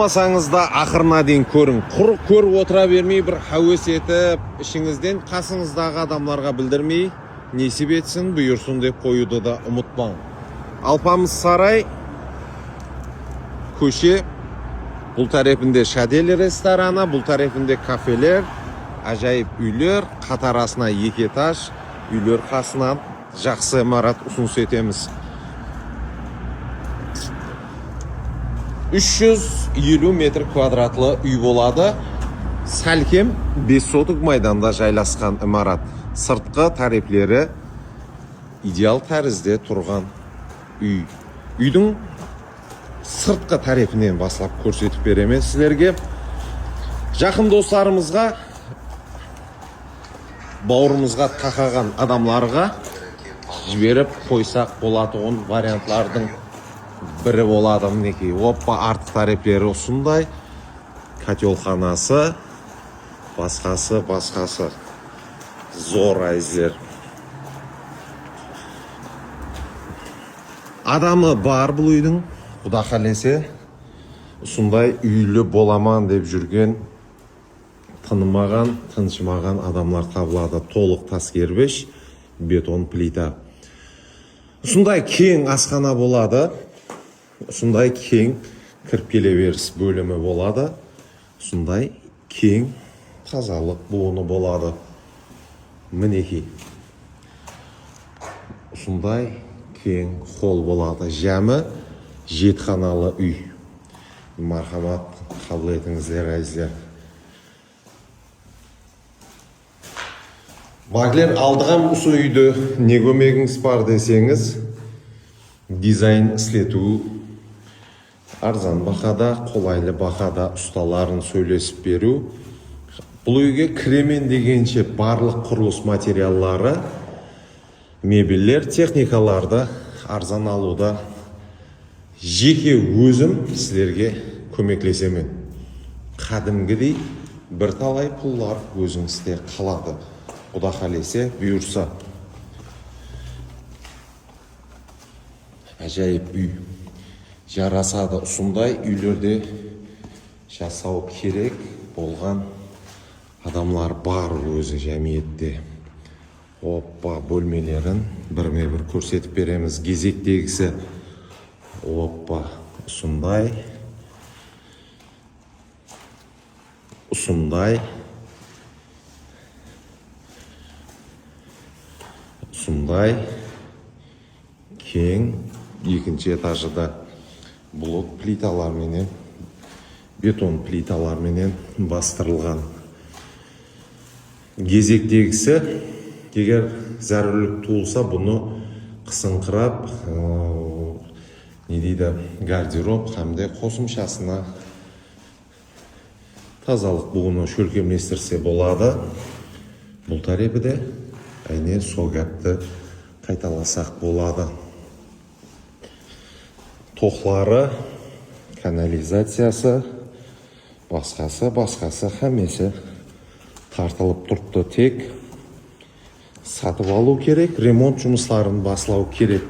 Olmasanızda ақырына дейін көрің. Құр көріп отыра бермей, бір хәуес етіп, ішіңізден қасыңыздағы адамларға білдірмей, несіп етсін, бұйырсын деп қоюды да ұмытпаң. Алпамыс сарай көше, бұл тарапында Шадель рестораны, бұл тарапында кафелер, ажайып үйлер, қатарасына 2 этаж, үйлер қасынан жақсы имарат ұсыныс етеміз. 350 метр квадратлы үй болады. Сәлкем 5 сотық майданда жайласқан имарат. Сыртқы тарифлері идеал тәрізде тұрған үй. Үйдің сыртқы тарифінен баслап көрсетіп береміз сіздерге. Жақын достарымызға, бауырымызға тақаған адамларға жіберіп қойсақ болатығын вариантлардың бірі болады. Мінекей оппа артық тарифлері осындай, котелханасы, басқасы зор айзлер. Адамы бар бұл үйдің, құда қалесе осындай үйлі боламан деп жүрген, тынымаған, тыншымаған адамлар табылады. Толық тас кербеш, бетон плита. Осындай кең асхана болады. Осындай кең кіріп келе беріс бөлімі болады. Осындай кең тазалық буыны болады. Мінекей. Осындай кең холл болады. Жәмі жетханалы үй. Мархамат қабыл етіңіздер әзілер. Бағлер алдыған осы үйді не көмегіңіз бар десеңіз, дизайн іслету, арзан бақада, қолайлы бақада ұсталарын сөйлесіп беру. Бұл үйге кіремен дегенше барлық құрылыс материаллары, мебеллер, техникаларды арзан алуда жеке өзім сіздерге көмеклесемен. Қадімгідей бір талай пұллар өзіңізде қалады. Құда қалесе бұйырса. Әжайып үй. Жарасады. Осындай үйлерде жасау керек болған адамлар бар өзі жәмиетте. Оппа бөлмелерін бірме-бір көрсетіп береміз. Кезектегісі оппа осындай кең екінші этажыда блок плиталарменен, бетон плиталарменен бастырылған. Кезектегісі, егер зәрулік туылса, бұны қысыңқырап, не дейді, гардероб қамде қосымшасына тазалық бұғыны шөлкемлестірсе болады. Бұл тарепіде әйне сол гәпті қайталасақ болады. Тоқлары, канализациясы, басқасы хамесі тартылып тұрыпты. Тек сатып алу керек, ремонт жұмысларын баслау керек.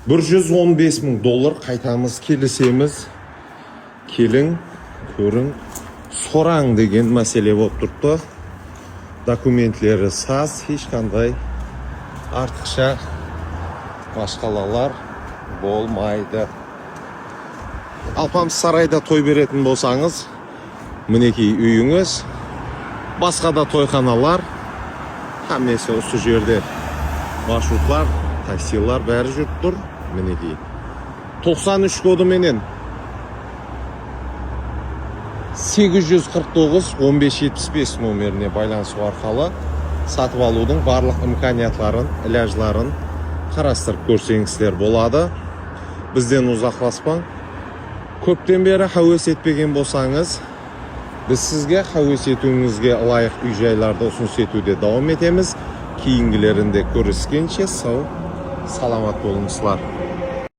$115 000 қайтамыз, келісеміз. Келің, көрің, сораң деген мәселе болып тұрыпты. Документлері саз, ешқандай артықша басқалалар болмайды. Алпамыс сарайда той беретін болсаңыз, мінекей үйіңіз, басқа да тойханалар, хамесі осы жерде маршрутлар, таксилар бәрі жүріп тұр. Мінекей 93 кодыменен 849 1575 номеріне байланысу арқылы сатып алудың барлық имканиятларын, іләжларын қарастырып көрсеңіздер болады. Бізден ұзақласпаң. Көптен бері хәуес етпеген болсаңыз, біз сізге хәуес етуіңізге лайық үй-жайларды ұсыныс етуде давам етеміз. Кейінгілерінде көріскенше сау, саламат болыңыздар.